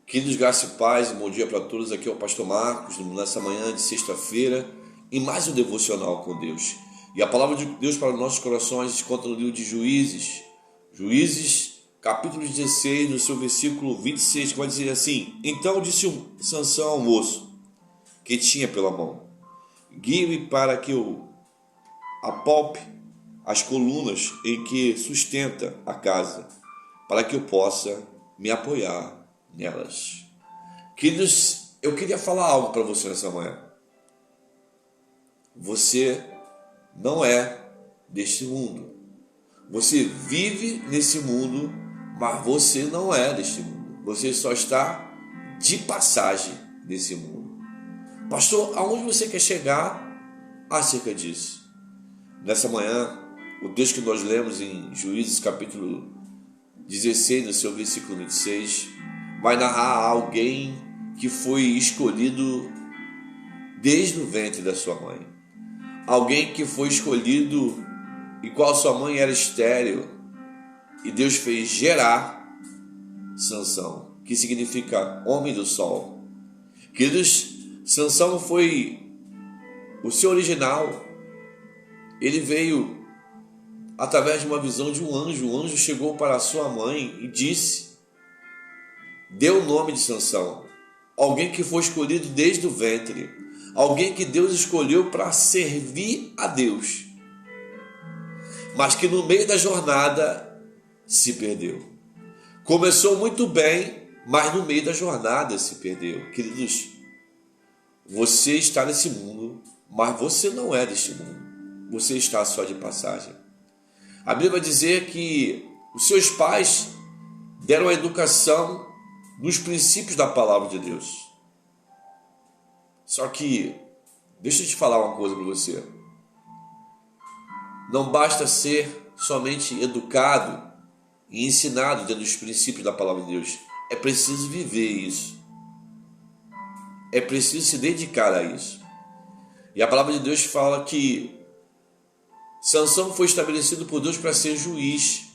Queridos, graça e paz, bom dia para todos. Aqui é o Pastor Marcos, nessa manhã de sexta-feira, em mais um devocional com Deus. E a palavra de Deus para os nossos corações se encontra no livro de Juízes, capítulo 16, no seu versículo 26, que vai dizer assim: Então disse Sansão ao moço que tinha pela mão: guie-me para que eu apalpe as colunas em que sustenta a casa, para que eu possa me apoiar nelas. Queridos, eu queria falar algo para você nessa manhã. Você não é deste mundo. Você vive nesse mundo, mas você não é deste mundo. Você só está de passagem nesse mundo. Pastor, aonde você quer chegar acerca disso? Nessa manhã, o texto que nós lemos em Juízes capítulo 16, no seu versículo 26, vai narrar alguém que foi escolhido desde o ventre da sua mãe. Alguém que foi escolhido e qual sua mãe era estéril, e Deus fez gerar Sansão, que significa homem do sol. Queridos, Sansão foi o seu original. Ele veio através de uma visão de um anjo. O anjo chegou para a sua mãe e deu o nome de Sansão. Alguém que foi escolhido desde o ventre. Alguém que Deus escolheu para servir a Deus. Mas que no meio da jornada se perdeu. Começou muito bem, mas no meio da jornada se perdeu. Queridos, você está nesse mundo, mas você não é deste mundo. Você está só de passagem. A Bíblia vai dizer que os seus pais deram a educação nos princípios da palavra de Deus. Só que, deixa eu te falar uma coisa para você. Não basta ser somente educado e ensinado dentro dos princípios da palavra de Deus. É preciso viver isso. É preciso se dedicar a isso. E a palavra de Deus fala que Sansão foi estabelecido por Deus para ser juiz.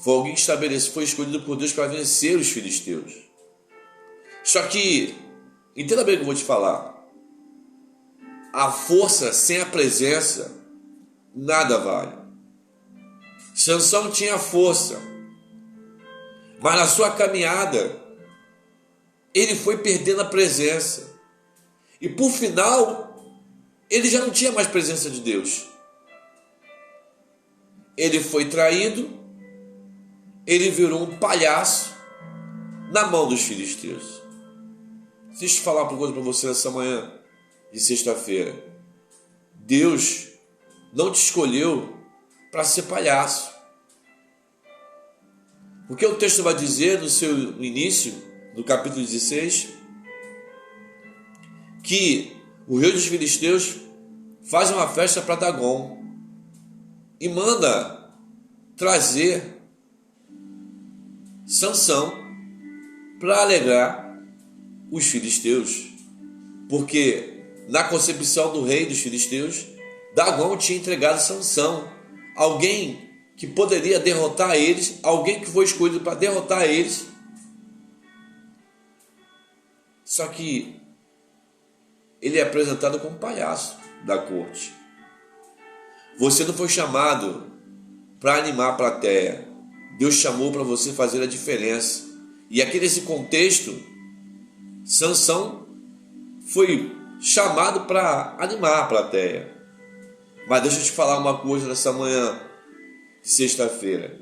Foi alguém que foi escolhido por Deus para vencer os filisteus. Só que, entenda bem o que eu vou te falar. A força sem a presença nada vale. Sansão tinha força, mas na sua caminhada ele foi perdendo a presença. E por final, ele já não tinha mais presença de Deus. Ele foi traído, ele virou um palhaço na mão dos filisteus. Deixa eu falar uma coisa para você nessa manhã de sexta-feira. Deus não te escolheu para ser palhaço. Porque o texto vai dizer no seu início, no capítulo 16, que o rei dos filisteus faz uma festa para Dagon e manda trazer Sansão para alegrar os filisteus, porque na concepção do rei dos filisteus, Dagon tinha entregado Sansão, alguém que poderia derrotar eles, alguém que foi escolhido para derrotar eles. Só que ele é apresentado como palhaço da corte. Você não foi chamado para animar a plateia. Deus chamou para você fazer a diferença. E aqui nesse contexto, Sansão foi chamado para animar a plateia. Mas deixa eu te falar uma coisa nessa manhã de sexta-feira.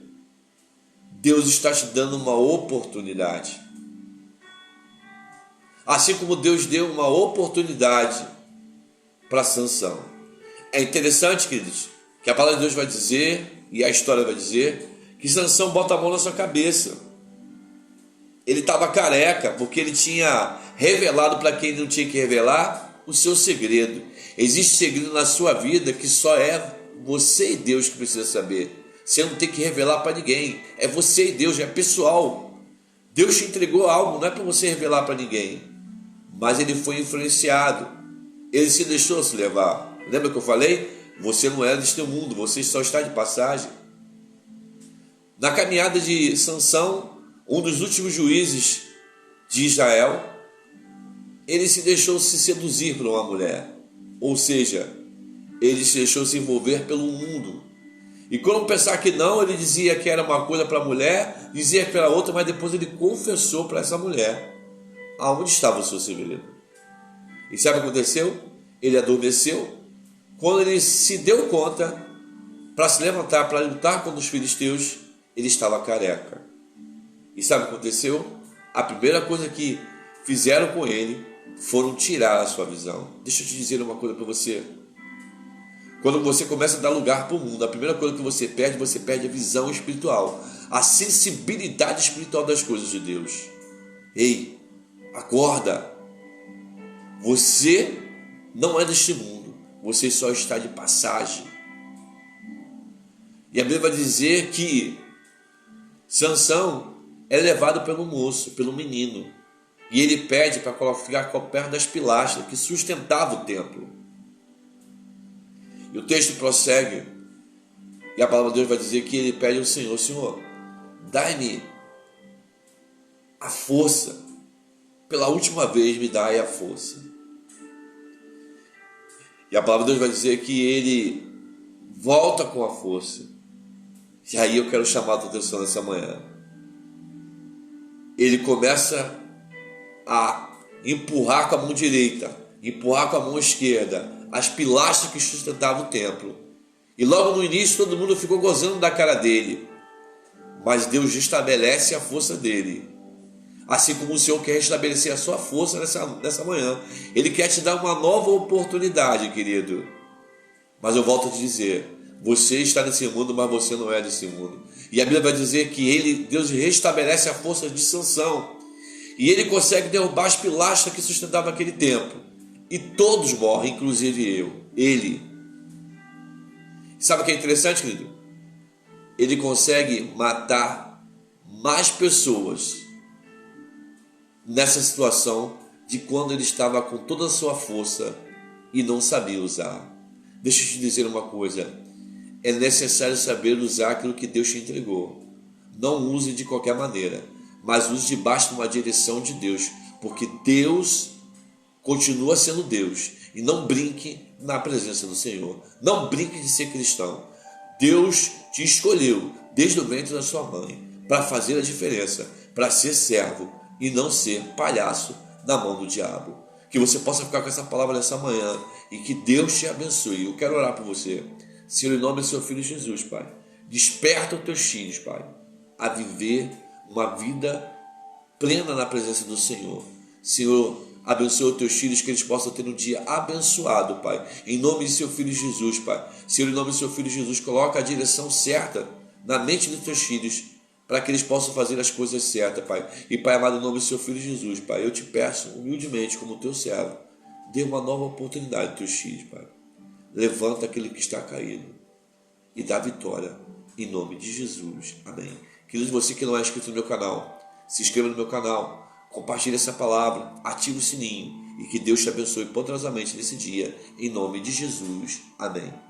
Deus está te dando uma oportunidade. Assim como Deus deu uma oportunidade para Sansão. É interessante, queridos, que a palavra de Deus vai dizer, e a história vai dizer, que Sansão bota a mão na sua cabeça. Ele estava careca, porque ele tinha revelado para quem não tinha que revelar o seu segredo. Existe segredo na sua vida que só é você e Deus que precisa saber. Você não tem que revelar para ninguém. É você e Deus, é pessoal. Deus te entregou algo, não é para você revelar para ninguém. Mas ele foi influenciado. Ele se deixou se levar. Lembra que eu falei? Você não é deste mundo, você só está de passagem. Na caminhada de Sansão, um dos últimos juízes de Israel, ele se deixou se seduzir por uma mulher. Ou seja, ele se deixou se envolver pelo mundo. E quando pensar que não, ele dizia que era uma coisa para a mulher, dizia que era outra, mas depois ele confessou para essa mulher aonde estava o seu segredo. E sabe o que aconteceu? Ele adormeceu. Quando ele se deu conta, para se levantar, para lutar contra os filisteus, ele estava careca. E sabe o que aconteceu? A primeira coisa que fizeram com ele foram tirar a sua visão. Deixa eu te dizer uma coisa para você. Quando você começa a dar lugar para o mundo, a primeira coisa que você perde a visão espiritual, a sensibilidade espiritual das coisas de Deus. Ei, acorda! Você não é deste mundo, você só está de passagem. E a Bíblia vai dizer que Sansão é levado pelo moço, pelo menino, e ele pede para ficar perto das pilastras que sustentavam o templo. E o texto prossegue, e a palavra de Deus vai dizer que ele pede ao Senhor: Senhor, dai-me a força, pela última vez me dai a força. E a palavra de Deus vai dizer que ele volta com a força. E aí eu quero chamar a tua atenção nessa manhã. Ele começa a empurrar com a mão direita, empurrar com a mão esquerda as pilastras que sustentavam o templo. E logo no início todo mundo ficou gozando da cara dele. Mas Deus restabelece a força dele. Assim como o Senhor quer restabelecer a sua força nessa manhã. Ele quer te dar uma nova oportunidade, querido. Mas eu volto a te dizer, você está nesse mundo, mas você não é desse mundo. E a Bíblia vai dizer que Deus restabelece a força de Sansão. E ele consegue derrubar as pilastras que sustentavam aquele templo. E todos morrem, inclusive ele. Sabe o que é interessante, querido? Ele consegue matar mais pessoas nessa situação de quando ele estava com toda a sua força e não sabia usar. Deixa eu te dizer uma coisa. É necessário saber usar aquilo que Deus te entregou. Não use de qualquer maneira, mas use debaixo de uma direção de Deus, porque Deus continua sendo Deus. E não brinque na presença do Senhor. Não brinque de ser cristão. Deus te escolheu desde o ventre da sua mãe para fazer a diferença, para ser servo e não ser palhaço na mão do diabo. Que você possa ficar com essa palavra nessa manhã e que Deus te abençoe. Eu quero orar por você. Senhor, em nome do seu Filho Jesus, Pai, desperta os teus filhos, Pai, a viver uma vida plena na presença do Senhor. Senhor, abençoa os teus filhos, que eles possam ter um dia abençoado, Pai. Em nome de seu Filho Jesus, Pai. Senhor, em nome do seu Filho Jesus, coloca a direção certa na mente dos teus filhos, para que eles possam fazer as coisas certas, Pai. E, Pai amado, em nome do seu Filho Jesus, Pai, eu te peço humildemente, como teu servo, dê uma nova oportunidade aos teus filhos, Pai. Levanta aquele que está caído e dá vitória, em nome de Jesus. Amém. Queridos, você que não é inscrito no meu canal, se inscreva no meu canal, compartilhe essa palavra, ative o sininho e que Deus te abençoe poderosamente nesse dia, em nome de Jesus. Amém.